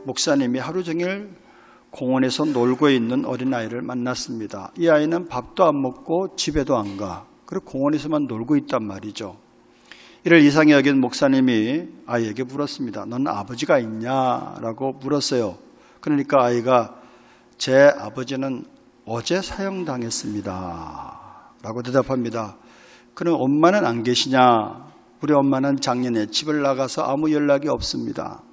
목사님이 하루 종일 공원에서 놀고 있는 어린아이를 만났습니다. 이 아이는 밥도 안 먹고 집에도 안 가. 그리고 공원에서만 놀고 있단 말이죠. 이를 이상히 여긴 목사님이 아이에게 물었습니다. 넌 아버지가 있냐라고 물었어요. 그러니까 아이가 제 아버지는 어제 사형당했습니다 라고 대답합니다. 그럼 엄마는 안 계시냐? 우리 엄마는 작년에 집을 나가서 아무 연락이 없습니다.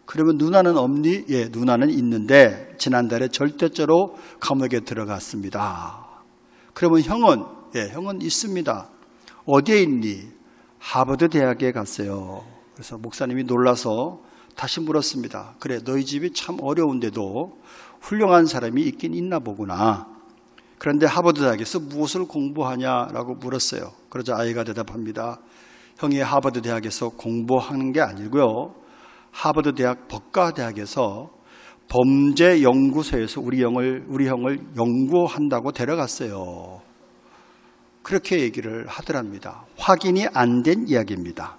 그러면 누나는 없니? 예, 누나는 있는데 지난달에 절대죄로 감옥에 들어갔습니다. 그러면 형은? 예, 형은 있습니다. 어디에 있니? 하버드 대학에 갔어요. 그래서 목사님이 놀라서 다시 물었습니다. 그래, 너희 집이 참 어려운데도 훌륭한 사람이 있긴 있나 보구나. 그런데 하버드 대학에서 무엇을 공부하냐라고 물었어요. 그러자 아이가 대답합니다. 형이 하버드 대학에서 공부하는 게 아니고요. 하버드 대학 법과대학에서 범죄 연구소에서 우리 형을 연구한다고 데려갔어요. 그렇게 얘기를 하더랍니다. 확인이 안 된 이야기입니다.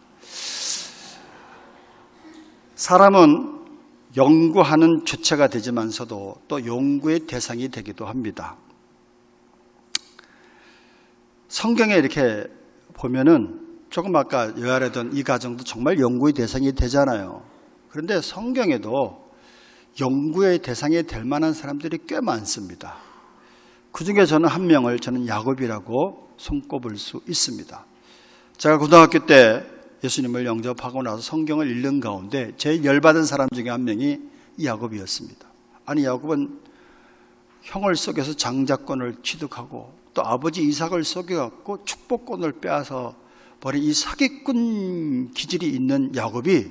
사람은 연구하는 주체가 되지만서도 또 연구의 대상이 되기도 합니다. 성경에 이렇게 보면은 조금 아까 요약하던 이 가정도 정말 연구의 대상이 되잖아요. 그런데 성경에도 연구의 대상이 될 만한 사람들이 꽤 많습니다. 그중에 저는 한 명을 저는 야곱이라고 손꼽을 수 있습니다. 제가 고등학교 때 예수님을 영접하고 나서 성경을 읽는 가운데 제일 열받은 사람 중에 한 명이 이 야곱이었습니다. 아니, 야곱은 형을 속여서 장자권을 취득하고 또 아버지 이삭을 속여갖고 축복권을 빼앗아 버린 이 사기꾼 기질이 있는 야곱이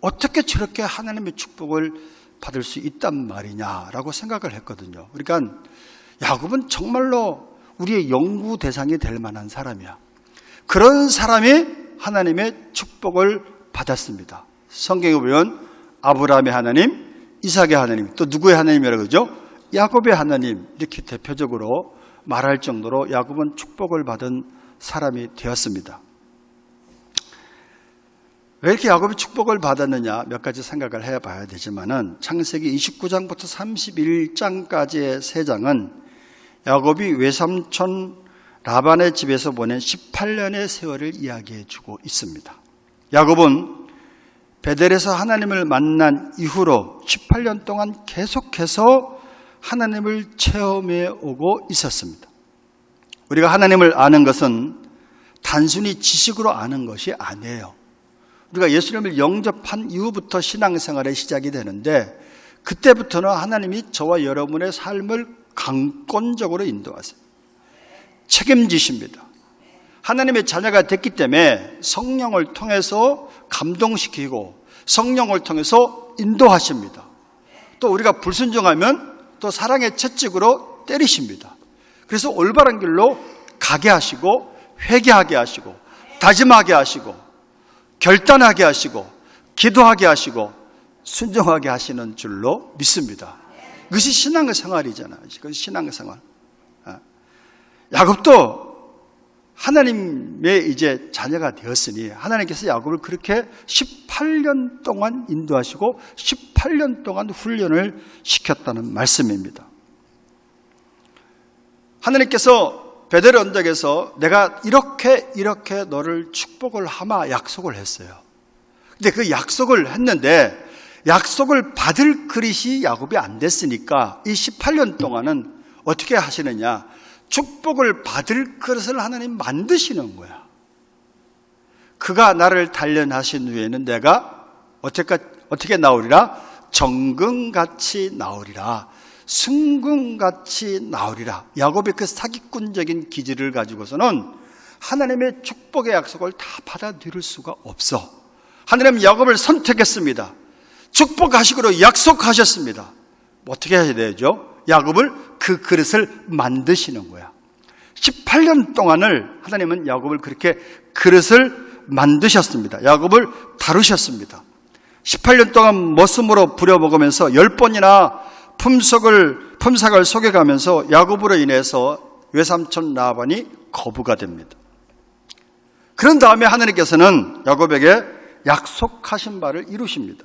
어떻게 저렇게 하나님의 축복을 받을 수 있단 말이냐라고 생각을 했거든요. 그러니까 야곱은 정말로 우리의 연구 대상이 될 만한 사람이야. 그런 사람이 하나님의 축복을 받았습니다. 성경에 보면 아브라함의 하나님, 이삭의 하나님, 또 누구의 하나님이라고 그러죠? 야곱의 하나님, 이렇게 대표적으로 말할 정도로 야곱은 축복을 받은 사람이 되었습니다. 왜 이렇게 야곱이 축복을 받았느냐 몇 가지 생각을 해봐야 되지만은 창세기 29장부터 31장까지의 세 장은 야곱이 외삼촌 라반의 집에서 보낸 18년의 세월을 이야기해 주고 있습니다. 야곱은 베델에서 하나님을 만난 이후로 18년 동안 계속해서 하나님을 체험해 오고 있었습니다. 우리가 하나님을 아는 것은 단순히 지식으로 아는 것이 아니에요. 우리가 예수님을 영접한 이후부터 신앙생활의 시작이 되는데 그때부터는 하나님이 저와 여러분의 삶을 강권적으로 인도하세요. 책임지십니다. 하나님의 자녀가 됐기 때문에 성령을 통해서 감동시키고 성령을 통해서 인도하십니다. 또 우리가 불순종하면 또 사랑의 채찍으로 때리십니다. 그래서 올바른 길로 가게 하시고 회개하게 하시고 다짐하게 하시고 결단하게 하시고 기도하게 하시고 순종하게 하시는 줄로 믿습니다. 그것이 신앙생활이잖아요. 그것이 신앙생활. 야곱도 하나님의 이제 자녀가 되었으니 하나님께서 야곱을 그렇게 18년 동안 인도하시고 18년 동안 훈련을 시켰다는 말씀입니다. 하나님께서 베델 언덕에서 내가 이렇게 너를 축복을 하마 약속을 했어요. 근데 그 약속을 했는데 약속을 받을 그릇이 야곱이 안 됐으니까 이 18년 동안은 어떻게 하시느냐? 축복을 받을 그릇을 하나님 만드시는 거야. 그가 나를 단련하신 후에는 내가 어떻게 나오리라? 정금같이 나오리라. 순금같이 나오리라. 야곱의 그 사기꾼적인 기질을 가지고서는 하나님의 축복의 약속을 다 받아들일 수가 없어. 하나님은 야곱을 선택했습니다. 축복하시기로 약속하셨습니다. 어떻게 해야 되죠? 야곱을 그 그릇을 만드시는 거야. 18년 동안을 하나님은 야곱을 그렇게 그릇을 만드셨습니다. 야곱을 다루셨습니다. 18년 동안 머슴으로 부려먹으면서 10번이나 품삯을 속여가면서 야곱으로 인해서 외삼촌 라반이 거부가 됩니다. 그런 다음에 하나님께서는 야곱에게 약속하신 바를 이루십니다.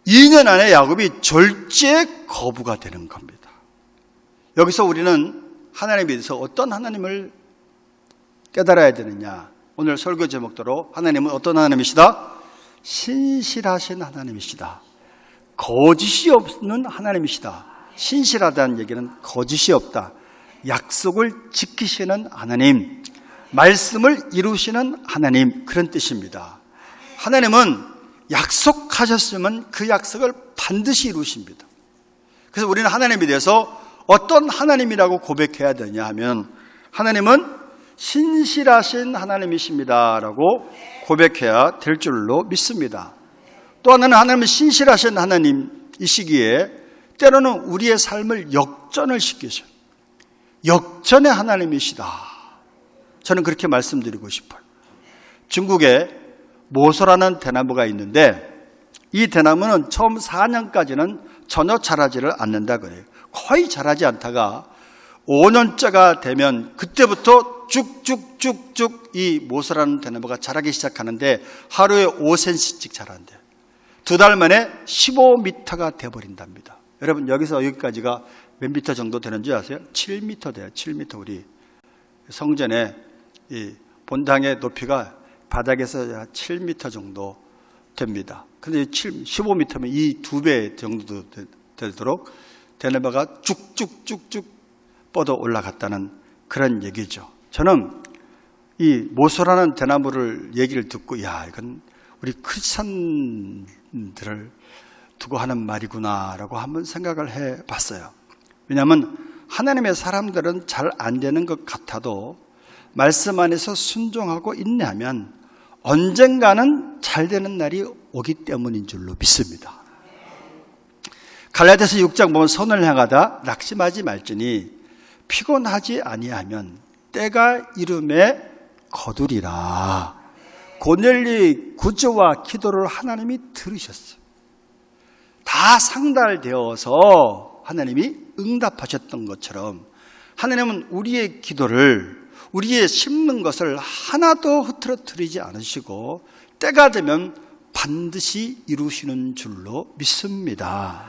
2년 안에 야곱이 절제 거부가 되는 겁니다. 여기서 우리는 하나님에 대해서 어떤 하나님을 깨달아야 되느냐. 오늘 설교 제목대로 하나님은 어떤 하나님이시다? 신실하신 하나님이시다. 거짓이 없는 하나님이시다. 신실하다는 얘기는 거짓이 없다. 약속을 지키시는 하나님, 말씀을 이루시는 하나님, 그런 뜻입니다. 하나님은 약속하셨으면 그 약속을 반드시 이루십니다. 그래서 우리는 하나님에 대해서 어떤 하나님이라고 고백해야 되냐 하면 하나님은 신실하신 하나님이십니다 라고 고백해야 될 줄로 믿습니다. 또 하나는 하나님은 신실하신 하나님이시기에 때로는 우리의 삶을 역전을 시키셔. 역전의 하나님이시다. 저는 그렇게 말씀드리고 싶어요. 중국에 모소라는 대나무가 있는데 이 대나무는 처음 4년까지는 전혀 자라지를 않는다 그래요. 거의 자라지 않다가 5년째가 되면 그때부터 쭉쭉쭉쭉 이 모소라는 대나무가 자라기 시작하는데 하루에 5cm씩 자란대요. 2달 만에 15m가 돼버린답니다. 여러분 여기서 여기까지가 몇 미터 정도 되는지 아세요? 7m 돼요. 7m. 우리 성전의 이 본당의 높이가 바닥에서 7m 정도 됩니다. 근데 15m면 이 2배 정도 되도록 대나무가 쭉쭉쭉쭉 뻗어 올라갔다는 그런 얘기죠. 저는 이 모소라는 대나무를 얘기를 듣고 야 이건 우리 크리스찬들을 두고 하는 말이구나라고 한번 생각을 해봤어요. 왜냐하면 하나님의 사람들은 잘 안 되는 것 같아도 말씀 안에서 순종하고 인내하면 언젠가는 잘 되는 날이 오기 때문인 줄로 믿습니다. 갈라디아서 6장 보면 선을 향하다 낙심하지 말지니 피곤하지 아니하면 때가 이름에 거두리라. 고넬리 구조와 기도를 하나님이 들으셨어요. 다 상달되어서 하나님이 응답하셨던 것처럼 하나님은 우리의 기도를, 우리의 심는 것을 하나도 흐트러뜨리지 않으시고 때가 되면 반드시 이루시는 줄로 믿습니다.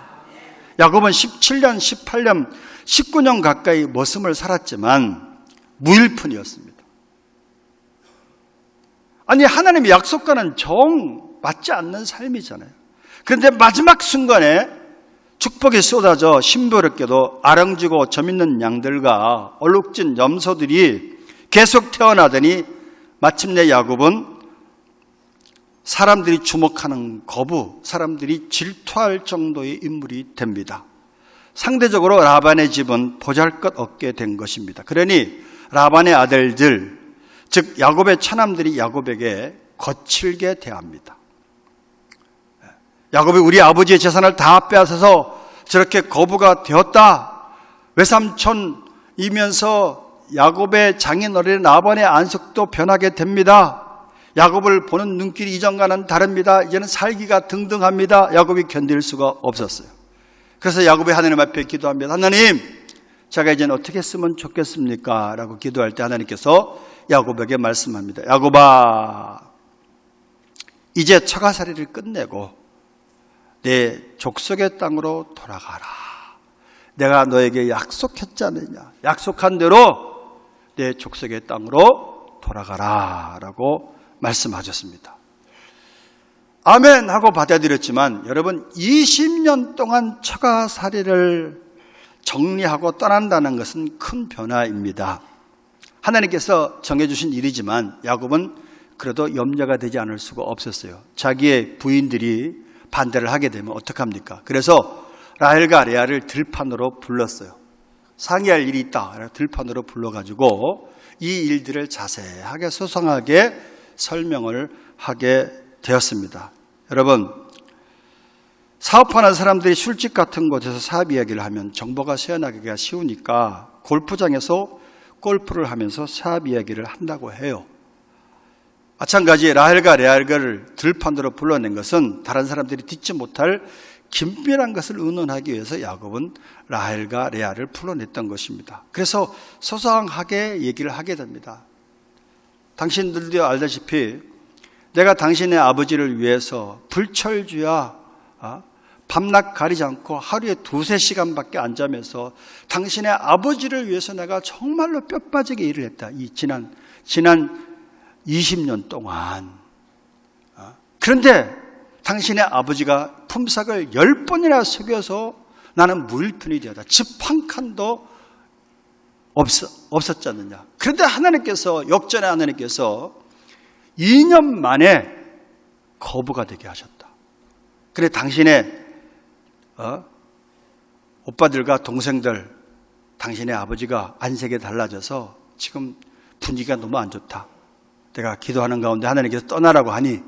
야곱은 17년, 18년, 19년 가까이 머슴을 살았지만 무일푼이었습니다. 아니 하나님의 약속과는 정 맞지 않는 삶이잖아요. 그런데 마지막 순간에 축복이 쏟아져 신비롭게도 아령지고 점 있는 양들과 얼룩진 염소들이 계속 태어나더니 마침내 야곱은 사람들이 주목하는 거부, 사람들이 질투할 정도의 인물이 됩니다. 상대적으로 라반의 집은 보잘것없게 된 것입니다. 그러니 라반의 아들들, 즉 야곱의 처남들이 야곱에게 거칠게 대합니다. 야곱이 우리 아버지의 재산을 다 빼앗아서 저렇게 거부가 되었다. 외삼촌이면서 야곱의 장인어른 라반의 안색도 변하게 됩니다. 야곱을 보는 눈길이 이전과는 다릅니다. 이제는 살기가 등등합니다. 야곱이 견딜 수가 없었어요. 그래서 야곱이 하나님 앞에 기도합니다. 하나님, 제가 이제는 어떻게 했으면 좋겠습니까? 라고 기도할 때 하나님께서 야곱에게 말씀합니다. 야곱아, 이제 처가살이를 끝내고 내 족속의 땅으로 돌아가라. 내가 너에게 약속했지 않느냐. 약속한 대로 내 족속의 땅으로 돌아가라 라고 말씀하셨습니다. 아멘 하고 받아들였지만 여러분 20년 동안 처가살이를 정리하고 떠난다는 것은 큰 변화입니다. 하나님께서 정해주신 일이지만 야곱은 그래도 염려가 되지 않을 수가 없었어요. 자기의 부인들이 반대를 하게 되면 어떡합니까? 그래서 라헬과 레아를 들판으로 불렀어요. 상의할 일이 있다. 들판으로 불러가지고 이 일들을 자세하게 소상하게 설명을 하게 되었습니다. 여러분, 사업하는 사람들이 술집 같은 곳에서 사업 이야기를 하면 정보가 새어나기가 쉬우니까 골프장에서 골프를 하면서 사업 이야기를 한다고 해요. 마찬가지 라헬과 레아를 들판으로 불러낸 것은 다른 사람들이 듣지 못할 긴밀한 것을 의논하기 위해서 야곱은 라헬과 레아를 불러냈던 것입니다. 그래서 소소하게 얘기를 하게 됩니다. 당신들도 알다시피 내가 당신의 아버지를 위해서 불철주야 밤낮 가리지 않고 하루에 2-3시간밖에 안 자면서 당신의 아버지를 위해서 내가 정말로 뼈 빠지게 일을 했다. 이 지난 20년 동안. 그런데 당신의 아버지가 품삯을 10번이나 속여서 나는 무일푼이 되었다. 집 한 칸도 없었지 않느냐. 그런데 역전의 하나님께서 2년 만에 거부가 되게 하셨다. 그래 당신의 오빠들과 동생들, 당신의 아버지가 안색이 달라져서 지금 분위기가 너무 안 좋다. 내가 기도하는 가운데 하나님께서 떠나라고 하니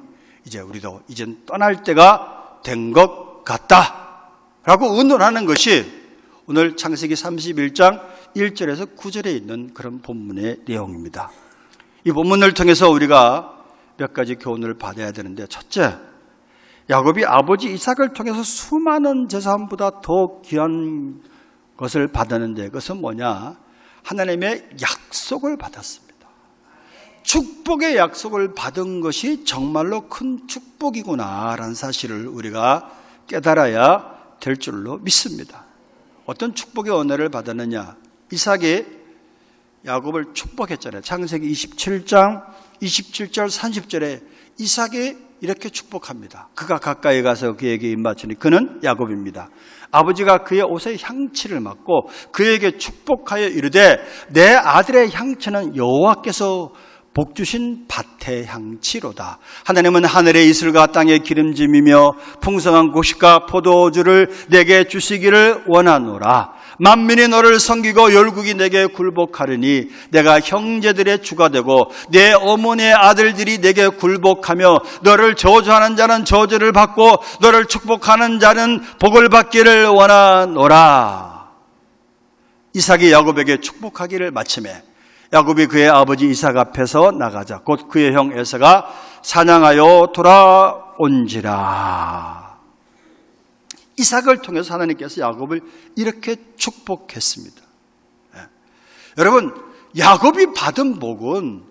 이제 우리도 이젠 떠날 때가 된 것 같다 라고 의논하는 것이 오늘 창세기 31장 1절에서 9절에 있는 그런 본문의 내용입니다. 이 본문을 통해서 우리가 몇 가지 교훈을 받아야 되는데, 첫째, 야곱이 아버지 이삭을 통해서 수많은 재산보다 더 귀한 것을 받았는데 그것은 뭐냐? 하나님의 약속을 받았습니다. 축복의 약속을 받은 것이 정말로 큰 축복이구나라는 사실을 우리가 깨달아야 될 줄로 믿습니다. 어떤 축복의 은혜를 받았느냐? 이삭이 야곱을 축복했잖아요. 창세기 27장 27절 30절에 이삭이 이렇게 축복합니다. 그가 가까이 가서 그에게 입맞추니 그는 야곱입니다. 아버지가 그의 옷에 향치를 맡고 그에게 축복하여 이르되 내 아들의 향치는 여호와께서 복 주신 밭의 향치로다. 하나님은 하늘의 이슬과 땅의 기름짐이며 풍성한 곡식과 포도주를 내게 주시기를 원하노라. 만민이 너를 섬기고 열국이 내게 굴복하리니 내가 형제들의 주가 되고 내 어머니의 아들들이 내게 굴복하며 너를 저주하는 자는 저주를 받고 너를 축복하는 자는 복을 받기를 원하노라. 이삭이 야곱에게 축복하기를 마침에 야곱이 그의 아버지 이삭 앞에서 나가자 곧 그의 형 에서가 사냥하여 돌아온지라. 이삭을 통해서 하나님께서 야곱을 이렇게 축복했습니다. 여러분, 야곱이 받은 복은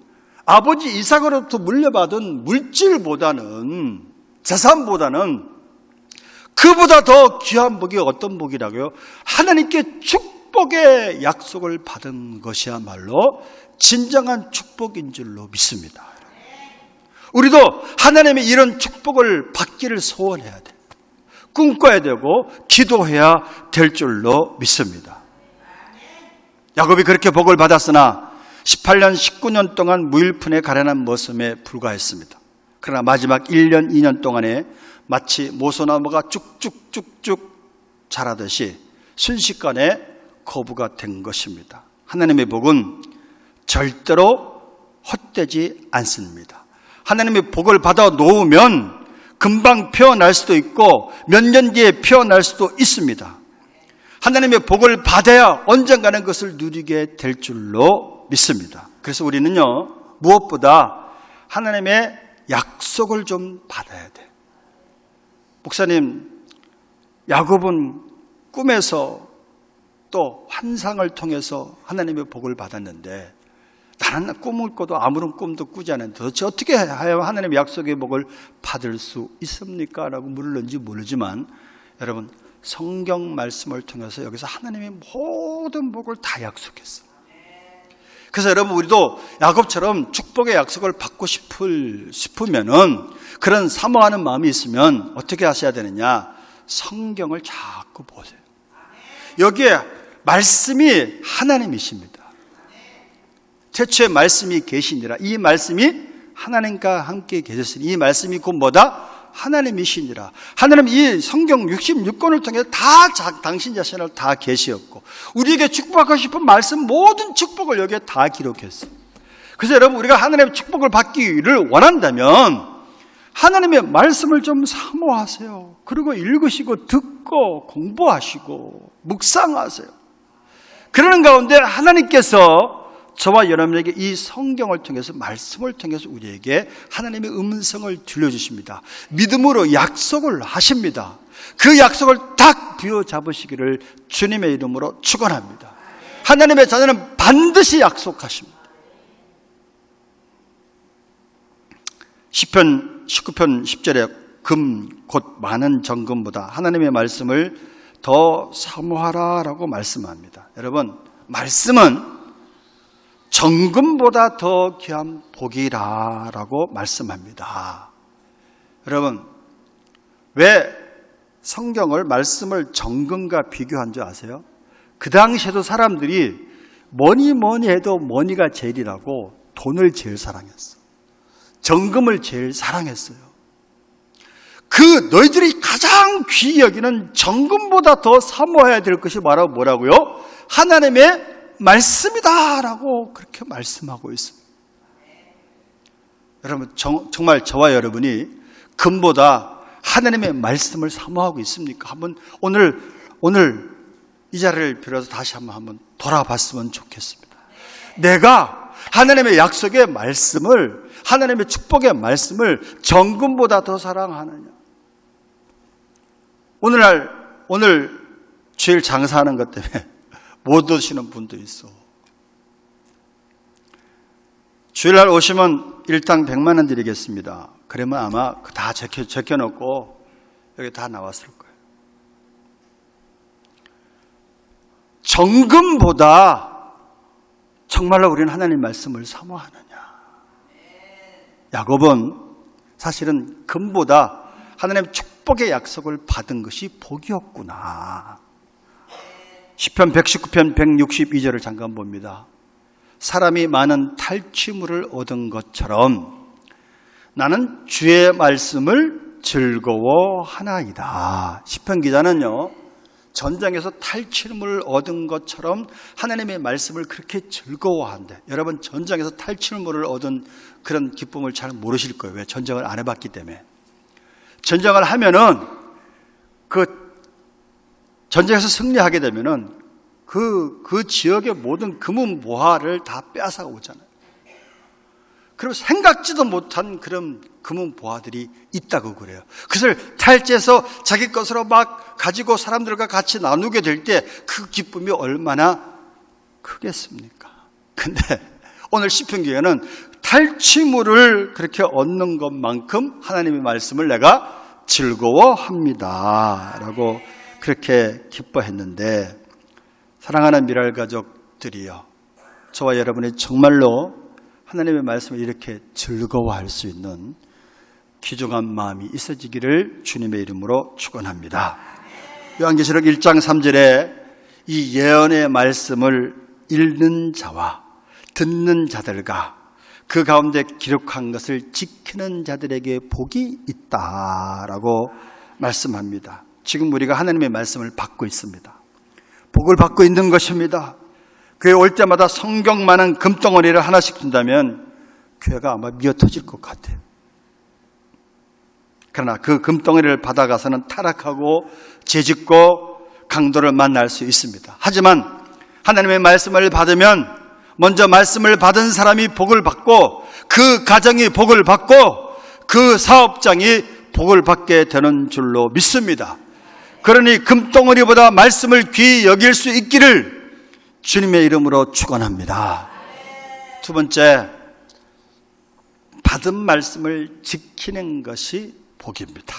아버지 이삭으로부터 물려받은 물질보다는, 재산보다는 그보다 더 귀한 복이 어떤 복이라고요? 하나님께 축복의 약속을 받은 것이야말로 진정한 축복인 줄로 믿습니다. 우리도 하나님의 이런 축복을 받기를 소원해야 돼요. 꿈꿔야 되고 기도해야 될 줄로 믿습니다. 야곱이 그렇게 복을 받았으나 18년, 19년 동안 무일푼에 가련한 모습에 불과했습니다. 그러나 마지막 1년, 2년 동안에 마치 모소나무가 쭉쭉쭉쭉 자라듯이 순식간에 거부가 된 것입니다. 하나님의 복은 절대로 헛되지 않습니다. 하나님의 복을 받아 놓으면 금방 피어날 수도 있고 몇 년 뒤에 피어날 수도 있습니다. 하나님의 복을 받아야 언젠가는 그것을 누리게 될 줄로 믿습니다. 그래서 우리는요, 무엇보다 하나님의 약속을 좀 받아야 돼. 목사님, 야곱은 꿈에서 또 환상을 통해서 하나님의 복을 받았는데 나는 꿈을 꿔도 아무런 꿈도 꾸지 않았는데 도대체 어떻게 하여 하나님의 약속의 복을 받을 수 있습니까? 라고 물을는지 모르지만 여러분, 성경 말씀을 통해서 여기서 하나님의 모든 복을 다 약속했어요. 그래서 여러분, 우리도 야곱처럼 축복의 약속을 받고 싶으면은 그런 사모하는 마음이 있으면 어떻게 하셔야 되느냐? 성경을 자꾸 보세요. 여기에 말씀이 하나님이십니다. 태초에 말씀이 계시니라. 이 말씀이 하나님과 함께 계셨으니 이 말씀이 곧 뭐다? 하나님이시니라. 하나님 이 성경 66권을 통해 다 당신 자신을 다 계시었고 우리에게 축복하고 싶은 말씀 모든 축복을 여기에 다 기록했어요. 그래서 여러분, 우리가 하나님의 축복을 받기를 원한다면 하나님의 말씀을 좀 사모하세요. 그리고 읽으시고 듣고 공부하시고 묵상하세요. 그러는 가운데 하나님께서 저와 여러분에게 이 성경을 통해서, 말씀을 통해서 우리에게 하나님의 음성을 들려주십니다. 믿음으로 약속을 하십니다. 그 약속을 딱 부여잡으시기를 주님의 이름으로 축원합니다. 하나님의 자녀는 반드시 약속하십니다. 시편 19편 10절에 금, 곧 많은 정금보다 하나님의 말씀을 더 사모하라라고 말씀합니다. 여러분, 말씀은 정금보다 더 귀한 복이라라고 말씀합니다. 여러분, 왜 성경을, 말씀을 정금과 비교한 줄 아세요? 그 당시에도 사람들이 뭐니 해도 머니가 제일이라고 돈을 제일 사랑했어. 정금을 제일 사랑했어요. 그 너희들이 가장 귀히 여기는 정금보다 더 사모해야 될 것이 뭐라고요? 하나님의 말씀이다라고 그렇게 말씀하고 있습니다. 여러분, 정말 저와 여러분이 금보다 하나님의 말씀을 사모하고 있습니까? 한번 오늘 이 자리를 빌어서 다시 한번 돌아봤으면 좋겠습니다. 내가 하나님의 약속의 말씀을, 하나님의 축복의 말씀을 정금보다 더 사랑하느냐? 오늘 주일 장사하는 것 때문에 못 오시는 분도 있어. 주일날 오시면 일당 100만 원 드리겠습니다. 그러면 아마 다 적혀놓고 여기 다 나왔을 거예요. 정금보다 정말로 우리는 하나님 말씀을 사모하느냐? 야곱은 사실은 금보다 하나님의 축복의 약속을 받은 것이 복이었구나. 시편 119편 162절을 잠깐 봅니다. 사람이 많은 탈취물을 얻은 것처럼 나는 주의 말씀을 즐거워하나이다. 시편 기자는요, 전쟁에서 탈취물을 얻은 것처럼 하나님의 말씀을 그렇게 즐거워한대. 여러분, 전쟁에서 탈취물을 얻은 그런 기쁨을 잘 모르실 거예요. 왜? 전쟁을 안 해봤기 때문에. 전쟁을 하면은 전쟁에서 승리하게 되면은 그 지역의 모든 금은보화를 다 빼앗아 오잖아요. 그리고 생각지도 못한 그런 금은보화들이 있다고 그래요. 그것을 탈취해서 자기 것으로 막 가지고 사람들과 같이 나누게 될 때 그 기쁨이 얼마나 크겠습니까? 근데 오늘 시편기에는 탈취물을 그렇게 얻는 것만큼 하나님의 말씀을 내가 즐거워합니다 라고 그렇게 기뻐했는데, 사랑하는 미랄 가족들이요, 저와 여러분이 정말로 하나님의 말씀을 이렇게 즐거워할 수 있는 귀중한 마음이 있어지기를 주님의 이름으로 축원합니다. 요한계시록 1장 3절에 이 예언의 말씀을 읽는 자와 듣는 자들과 그 가운데 기록한 것을 지키는 자들에게 복이 있다라고 말씀합니다. 지금 우리가 하나님의 말씀을 받고 있습니다. 복을 받고 있는 것입니다. 교회 올 때마다 성경 많은 금덩어리를 하나씩 준다면 교회가 아마 미어터질 것 같아요. 그러나 그 금덩어리를 받아가서는 타락하고 죄짓고 강도를 만날 수 있습니다. 하지만 하나님의 말씀을 받으면 먼저 말씀을 받은 사람이 복을 받고 그 가정이 복을 받고 그 사업장이 복을 받게 되는 줄로 믿습니다. 그러니 금덩어리보다 말씀을 귀히 여길 수 있기를 주님의 이름으로 축원합니다. 두 번째, 받은 말씀을 지키는 것이 복입니다.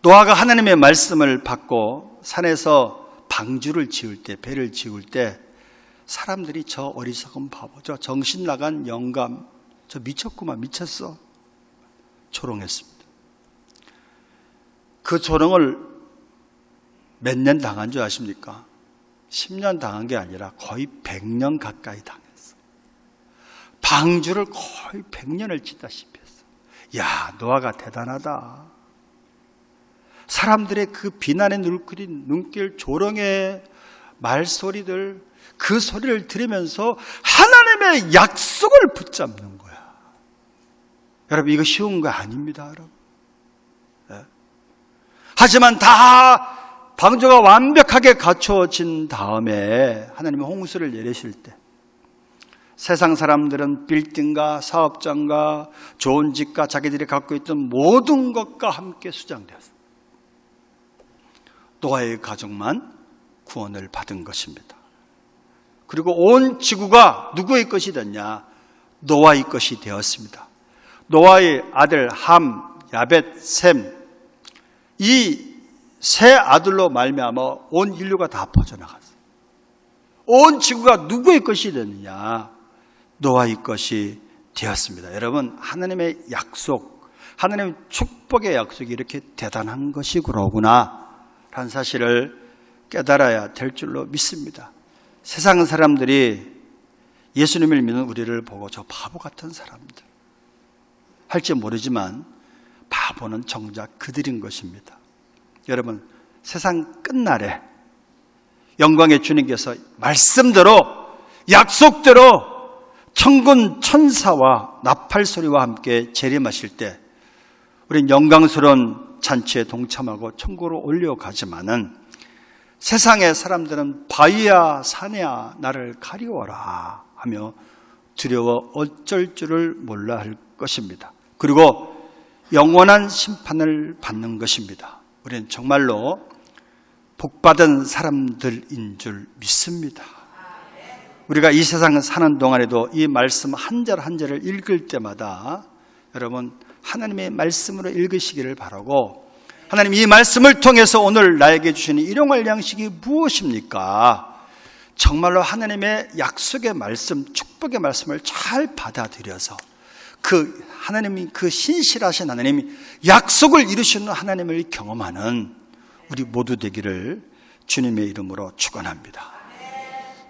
노아가 하나님의 말씀을 받고 산에서 방주를 지을 때, 배를 지을 때 사람들이 저 어리석은 바보, 저 정신 나간 영감, 저 미쳤구만, 미쳤어, 조롱했습니다. 그 조롱을 몇 년 당한 줄 아십니까? 10년 당한 게 아니라 거의 100년 가까이 당했어. 방주를 거의 100년을 짓다시피 했어. 야, 노아가 대단하다. 사람들의 그 비난의 눈길, 조롱의 말소리들, 그 소리를 들으면서 하나님의 약속을 붙잡는 거야. 여러분, 이거 쉬운 거 아닙니다, 여러분. 네? 하지만 다 방주가 완벽하게 갖춰진 다음에 하나님이 홍수를 내리실 때 세상 사람들은 빌딩과 사업장과 좋은 집과 자기들이 갖고 있던 모든 것과 함께 수장되었어요. 노아의 가족만 구원을 받은 것입니다. 그리고 온 지구가 누구의 것이 됐냐? 노아의 것이 되었습니다. 노아의 아들 함, 야벳, 셈, 이 세 아들로 말미암아 온 인류가 다 퍼져나갔어요. 온 지구가 누구의 것이 됐느냐? 노아의 것이 되었습니다. 여러분, 하나님의 약속, 하나님의 축복의 약속이 이렇게 대단한 것이구나 라는 사실을 깨달아야 될 줄로 믿습니다. 세상 사람들이 예수님을 믿는 우리를 보고 저 바보 같은 사람들 할지 모르지만 바보는 정작 그들인 것입니다. 여러분, 세상 끝날에 영광의 주님께서 말씀대로 약속대로 천군 천사와 나팔소리와 함께 재림하실 때 우린 영광스러운 잔치에 동참하고 천국으로 올려가지만은 세상의 사람들은 바위야 산이야 나를 가리워라 하며 두려워 어쩔 줄을 몰라 할 것입니다. 그리고 영원한 심판을 받는 것입니다. 우리는 정말로 복받은 사람들인 줄 믿습니다. 우리가 이 세상 사는 동안에도 이 말씀 한 절 한 절을 읽을 때마다 여러분 하나님의 말씀으로 읽으시기를 바라고, 하나님 이 말씀을 통해서 오늘 나에게 주시는 일용할 양식이 무엇입니까? 정말로 하나님의 약속의 말씀, 축복의 말씀을 잘 받아들여서 그 하나님이 그 신실하신 하나님이 약속을 이루시는 하나님을 경험하는 우리 모두 되기를 주님의 이름으로 축원합니다.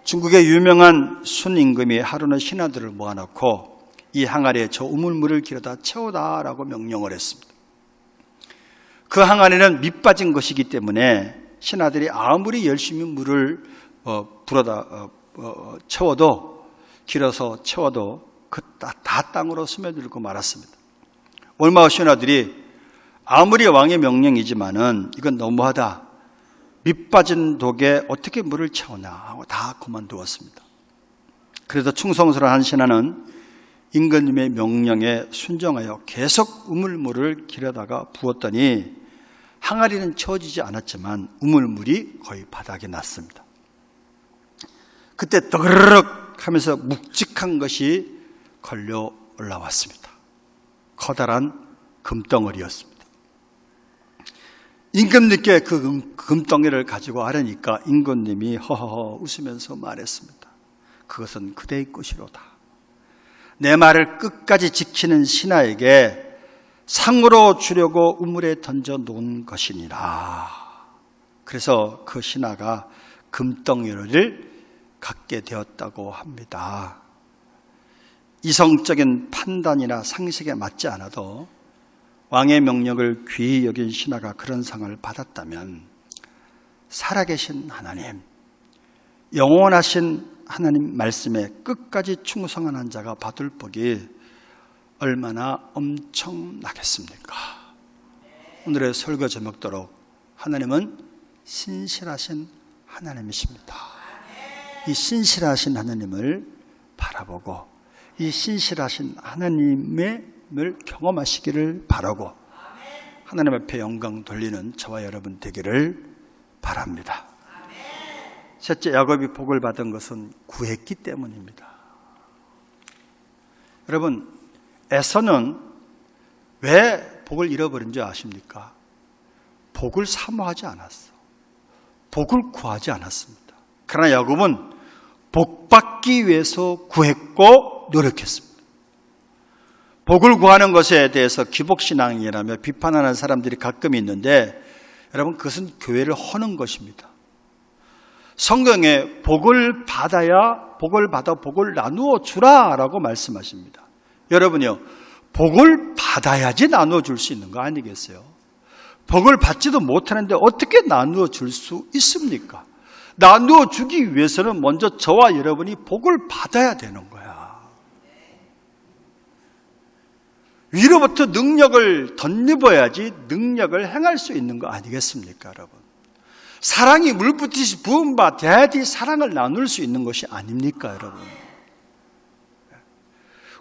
중국의 유명한 순임금이 하루는 신하들을 모아놓고 이 항아리에 저 우물물을 길어다 채우다라고 명령을 했습니다. 그 항아리는 밑 빠진 것이기 때문에 신하들이 아무리 열심히 물을 불어다 채워도 길어서 채워도 다 땅으로 스며들고 말았습니다. 얼마 후 신하들이 아무리 왕의 명령이지만은 이건 너무하다, 밑 빠진 독에 어떻게 물을 채우나 하고 다 그만두었습니다. 그래서 충성스러운 한 신하는 임금님의 명령에 순종하여 계속 우물물을 길어다가 부었더니 항아리는 채워지지 않았지만 우물물이 거의 바닥에 났습니다. 그때 떠그르륵 하면서 묵직한 것이 걸려 올라왔습니다. 커다란 금덩어리였습니다. 임금님께 그 금덩이를 가지고 아뢰니까 임금님이 허허허 웃으면서 말했습니다. 그것은 그대의 것이로다. 내 말을 끝까지 지키는 신하에게 상으로 주려고 우물에 던져 놓은 것이니라. 그래서 그 신하가 금덩이를 갖게 되었다고 합니다. 이성적인 판단이나 상식에 맞지 않아도 왕의 명령을 귀히 여긴 신하가 그런 상을 받았다면 살아계신 하나님, 영원하신 하나님 말씀에 끝까지 충성한 자가 받을 복이 얼마나 엄청나겠습니까? 오늘의 설교 제목대로 하나님은 신실하신 하나님이십니다. 이 신실하신 하나님을 바라보고 이 신실하신 하나님을 경험하시기를 바라고 하나님 앞에 영광 돌리는 저와 여러분 되기를 바랍니다. 셋째, 야곱이 복을 받은 것은 구했기 때문입니다. 여러분, 에서는 왜 복을 잃어버린 줄 아십니까? 복을 사모하지 않았어. 복을 구하지 않았습니다. 그러나 야곱은 복 받기 위해서 구했고 노력했습니다. 복을 구하는 것에 대해서 기복신앙이라며 비판하는 사람들이 가끔 있는데 여러분, 그것은 교회를 허는 것입니다. 성경에 복을 받아야 복을 받아 복을 나누어 주라라고 말씀하십니다. 여러분요, 복을 받아야지 나누어 줄 수 있는 거 아니겠어요? 복을 받지도 못하는데 어떻게 나누어 줄 수 있습니까? 나누어 주기 위해서는 먼저 저와 여러분이 복을 받아야 되는 거야. 위로부터 능력을 덧입어야지 능력을 행할 수 있는 거 아니겠습니까, 여러분? 사랑이 물붓듯이 부음받아야지 사랑을 나눌 수 있는 것이 아닙니까, 여러분?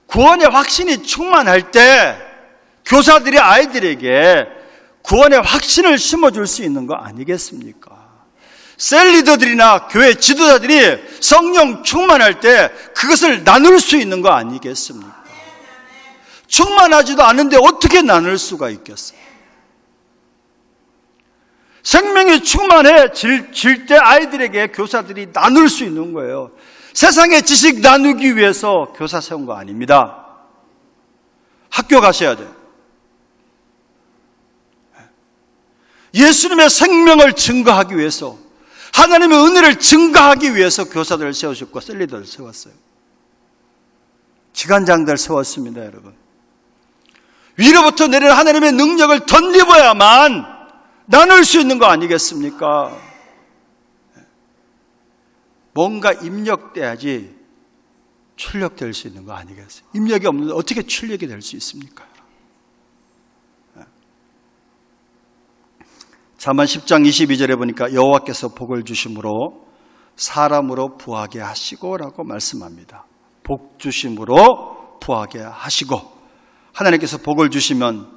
구원의 확신이 충만할 때 교사들이 아이들에게 구원의 확신을 심어줄 수 있는 거 아니겠습니까? 셀리더들이나 교회 지도자들이 성령 충만할 때 그것을 나눌 수 있는 거 아니겠습니까? 충만하지도 않은데 어떻게 나눌 수가 있겠어요? 생명이 충만해질 때 아이들에게 교사들이 나눌 수 있는 거예요. 세상의 지식 나누기 위해서 교사 세운 거 아닙니다. 학교 가셔야 돼요. 예수님의 생명을 증거하기 위해서, 하나님의 은혜를 증거하기 위해서 교사들을 세우셨고 셀리더를 세웠어요. 기관장들 세웠습니다, 여러분. 위로부터 내리는 하나님의 능력을 덧입어야만 나눌 수 있는 거 아니겠습니까? 뭔가 입력돼야지 출력될 수 있는 거 아니겠어요? 입력이 없는데 어떻게 출력이 될 수 있습니까? 잠언 10장 22절에 보니까 여호와께서 복을 주심으로 사람으로 부하게 하시고 라고 말씀합니다. 복 주심으로 부하게 하시고, 하나님께서 복을 주시면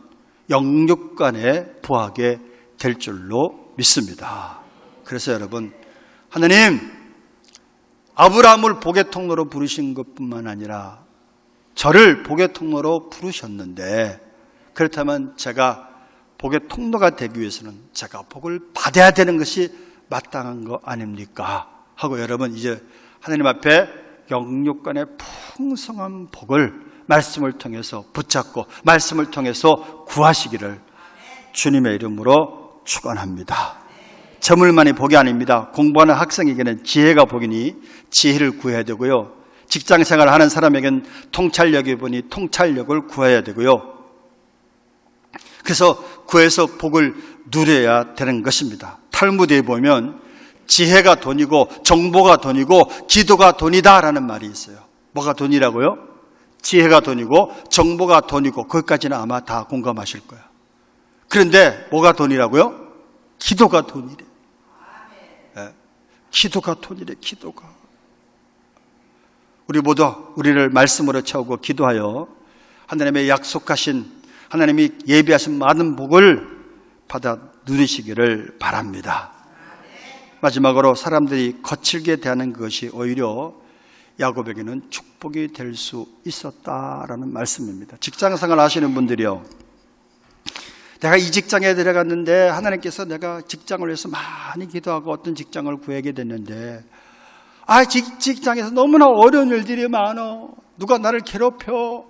영육간에 부하게 될 줄로 믿습니다. 그래서 여러분, 하나님 아브라함을 복의 통로로 부르신 것뿐만 아니라 저를 복의 통로로 부르셨는데, 그렇다면 제가 복의 통로가 되기 위해서는 제가 복을 받아야 되는 것이 마땅한 거 아닙니까? 하고 여러분, 이제 하나님 앞에 영육간의 풍성한 복을 말씀을 통해서 붙잡고 말씀을 통해서 구하시기를 주님의 이름으로 축원합니다. 저물만이 복이 아닙니다. 공부하는 학생에게는 지혜가 복이니 지혜를 구해야 되고요. 직장생활을 하는 사람에게는 통찰력이 보니 통찰력을 구해야 되고요. 그래서 구해서 복을 누려야 되는 것입니다. 탈무드에 보면 지혜가 돈이고 정보가 돈이고 기도가 돈이다라는 말이 있어요. 뭐가 돈이라고요? 지혜가 돈이고 정보가 돈이고, 거기까지는 아마 다 공감하실 거예요. 그런데 뭐가 돈이라고요? 기도가 돈이래. 네. 기도가 돈이래. 기도가. 우리 모두 우리를 말씀으로 채우고 기도하여 하나님의 약속하신, 하나님이 예비하신 많은 복을 받아 누리시기를 바랍니다. 마지막으로 사람들이 거칠게 대하는 것이 오히려 야곱에게는 축복이 될 수 있었다라는 말씀입니다. 직장생활 하시는 분들이요, 내가 이 직장에 들어갔는데 하나님께서 내가 직장을 위해서 많이 기도하고 어떤 직장을 구하게 됐는데, 직장에서 너무나 어려운 일들이 많어. 누가 나를 괴롭혀.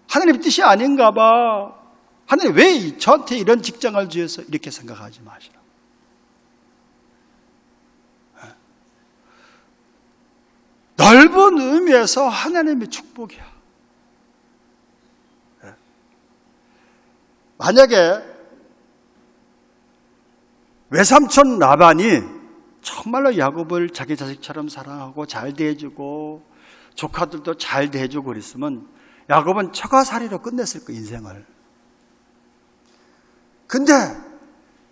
하나님의 뜻이 아닌가 봐. 하나님 왜 저한테 이런 직장을 주셔서, 이렇게 생각하지 마시라. 넓은 의미에서 하나님의 축복이야. 만약에 외삼촌 라반이 정말로 야곱을 자기 자식처럼 사랑하고 잘 대해주고 조카들도 잘 대해주고 그랬으면 야곱은 처가살이로 끝냈을 거야, 인생을. 근데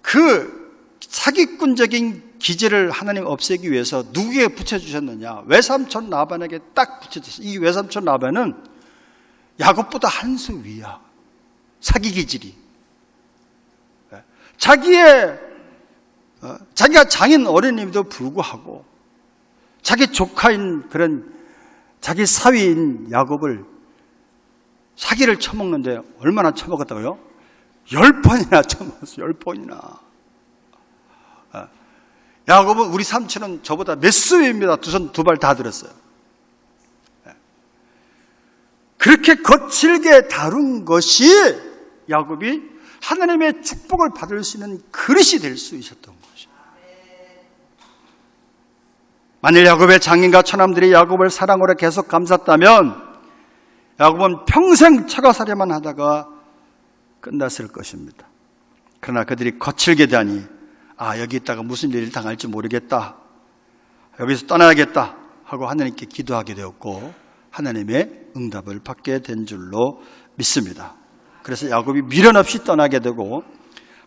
그 사기꾼적인 기질을 하나님 없애기 위해서 누구에게 붙여주셨느냐? 외삼촌 라반에게 딱 붙여주셨어요. 이 외삼촌 라반은 야곱보다 한 수 위야. 사기 기질이. 자기가 장인 어른임에도 불구하고 자기 조카인 그런 자기 사위인 야곱을 사기를 쳐먹는데 얼마나 쳐먹었다고요? 10번이나 쳐먹었어요. 10번이나. 야곱은, 우리 삼촌은 저보다 몇 수위입니다. 두 손 두 발 다 들었어요. 그렇게 거칠게 다룬 것이 야곱이 하나님의 축복을 받을 수 있는 그릇이 될 수 있었던 것이죠. 만일 야곱의 장인과 처남들이 야곱을 사랑으로 계속 감쌌다면 야곱은 평생 처가살이만 하다가 끝났을 것입니다. 그러나 그들이 거칠게 대하니, 여기 있다가 무슨 일을 당할지 모르겠다, 여기서 떠나야겠다 하고 하나님께 기도하게 되었고 하나님의 응답을 받게 된 줄로 믿습니다. 그래서 야곱이 미련 없이 떠나게 되고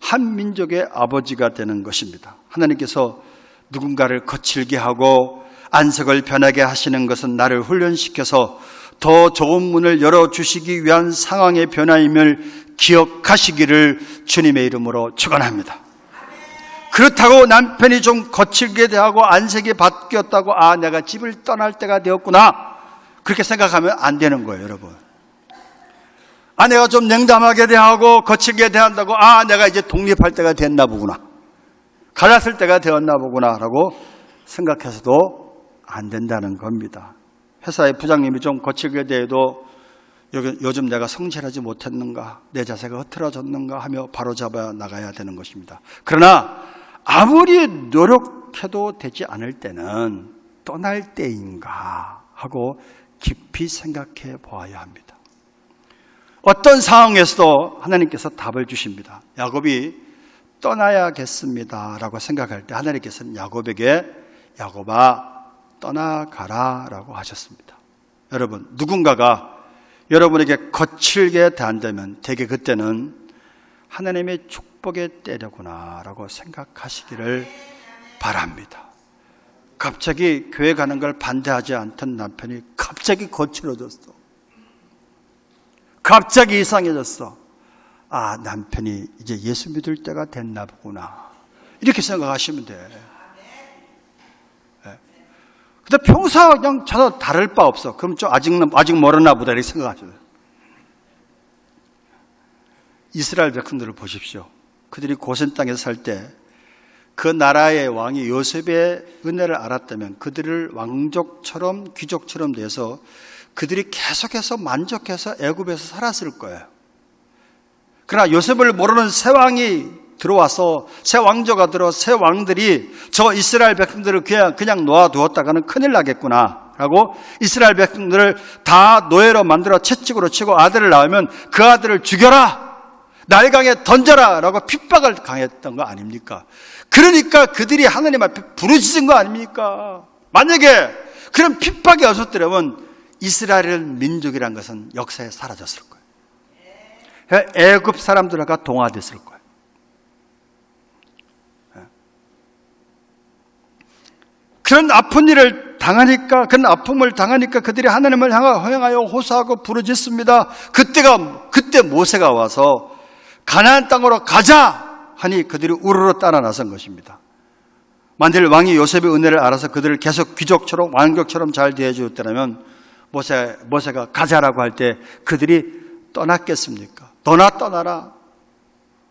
한 민족의 아버지가 되는 것입니다. 하나님께서 누군가를 거칠게 하고 안색을 변하게 하시는 것은 나를 훈련시켜서 더 좋은 문을 열어주시기 위한 상황의 변화임을 기억하시기를 주님의 이름으로 축원합니다. 그렇다고 남편이 좀 거칠게 대하고 안색이 바뀌었다고 내가 집을 떠날 때가 되었구나, 그렇게 생각하면 안 되는 거예요, 여러분. 아내가 좀 냉담하게 대하고 거칠게 대한다고 내가 이제 독립할 때가 됐나 보구나, 갈랐을 때가 되었나 보구나 라고 생각해서도 안 된다는 겁니다. 회사의 부장님이 좀 거칠게 대해도 요즘 내가 성실하지 못했는가, 내 자세가 흐트러졌는가 하며 바로잡아 나가야 되는 것입니다. 그러나 아무리 노력해도 되지 않을 때는 떠날 때인가 하고 깊이 생각해 보아야 합니다. 어떤 상황에서도 하나님께서 답을 주십니다. 야곱이 떠나야겠습니다 라고 생각할 때 하나님께서는 야곱에게 야곱아 떠나가라 라고 하셨습니다. 여러분, 누군가가 여러분에게 거칠게 대한다면 대개 그때는 하나님의 축복의 때려구나 라고 생각하시기를 바랍니다. 갑자기 교회 가는 걸 반대하지 않던 남편이 갑자기 거칠어졌어. 갑자기 이상해졌어. 남편이 이제 예수 믿을 때가 됐나 보구나, 이렇게 생각하시면 돼. 근데 평소와 그냥 전혀 다를 바 없어. 그럼 좀 아직 멀었나 보다 이렇게 생각하죠. 이스라엘 백성들을 보십시오. 그들이 고센 땅에서 살 때 그 나라의 왕이 요셉의 은혜를 알았다면 그들을 왕족처럼 귀족처럼 돼서 그들이 계속해서 만족해서 애굽에서 살았을 거예요. 그러나 요셉을 모르는 새 왕이 들어와서 새 왕조가 들어 새 왕들이 저 이스라엘 백성들을 그냥 놓아두었다가는 큰일 나겠구나 라고 이스라엘 백성들을 다 노예로 만들어 채찍으로 치고 아들을 낳으면 그 아들을 죽여라, 날강에 던져라 라고 핍박을 강했던 거 아닙니까? 그러니까 그들이 하나님 앞에 부르짖은 거 아닙니까? 만약에 그런 핍박이 없었더라면 이스라엘 민족이란 것은 역사에 사라졌을 거예요. 애굽 사람들과 동화됐을 거예요. 그런 아픈 일을 당하니까, 그런 아픔을 당하니까 그들이 하나님을 향하여 호소하고 부르짖습니다. 그때 모세가 와서 가나안 땅으로 가자 하니 그들이 우르르 따라 나선 것입니다. 만일 왕이 요셉의 은혜를 알아서 그들을 계속 귀족처럼 왕족처럼 잘 대해주었다면 모세가 가자라고 할 때 그들이 떠났겠습니까? 너나 떠나라.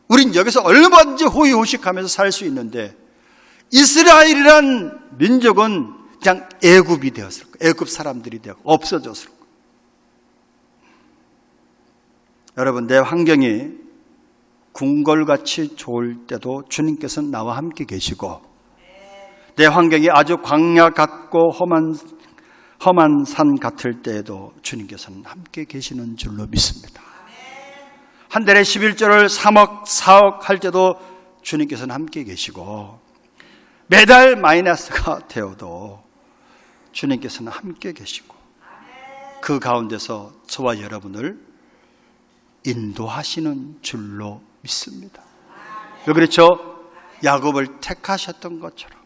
우린 여기서 얼마든지 호의호식하면서 살 수 있는데 이스라엘이란 민족은 그냥 애굽이 되었을 거예요. 애굽 사람들이 되고 없어졌을 거예요. 여러분, 내 환경이 궁궐같이 좋을 때도 주님께서는 나와 함께 계시고, 내 환경이 아주 광야 같고 험한 산 같을 때에도 주님께서는 함께 계시는 줄로 믿습니다. 한 달에 11조를 3억 4억 할 때도 주님께서는 함께 계시고, 매달 마이너스가 되어도 주님께서는 함께 계시고, 그 가운데서 저와 여러분을 인도하시는 줄로 믿습니다. 왜 그렇죠? 야곱을 택하셨던 것처럼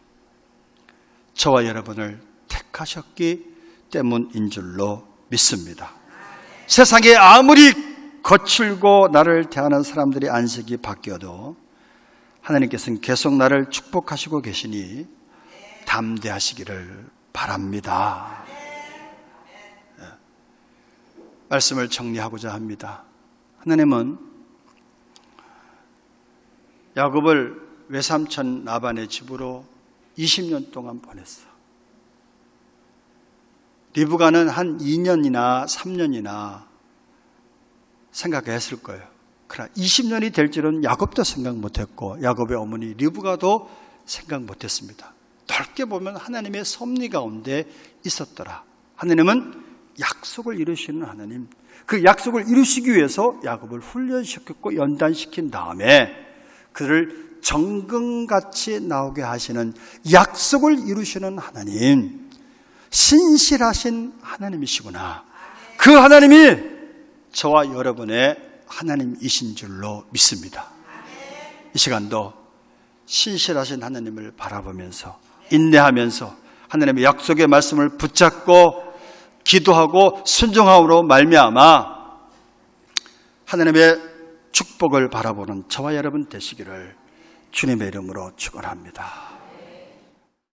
저와 여러분을 택하셨기 때문인 줄로 믿습니다. 세상에 아무리 거칠고 나를 대하는 사람들이 안색이 바뀌어도 하나님께서는 계속 나를 축복하시고 계시니 담대하시기를 바랍니다. 말씀을 정리하고자 합니다. 하나님은 야곱을 외삼촌 라반의 집으로 20년 동안 보냈어. 리브가는 한 2년이나 3년이나 생각했을 거예요. 그러나 20년이 될 줄은 야곱도 생각 못했고 야곱의 어머니 리브가도 생각 못했습니다. 넓게 보면 하나님의 섭리 가운데 있었더라. 하나님은 약속을 이루시는 하나님, 그 약속을 이루시기 위해서 야곱을 훈련시켰고 연단시킨 다음에 그를 정금같이 나오게 하시는 약속을 이루시는 하나님, 신실하신 하나님이시구나. 그 하나님이 저와 여러분의 하나님이신 줄로 믿습니다. 이 시간도 신실하신 하나님을 바라보면서 인내하면서 하나님의 약속의 말씀을 붙잡고 기도하고 순종함으로 말미암아 하나님의 축복을 바라보는 저와 여러분 되시기를 주님의 이름으로 축원합니다.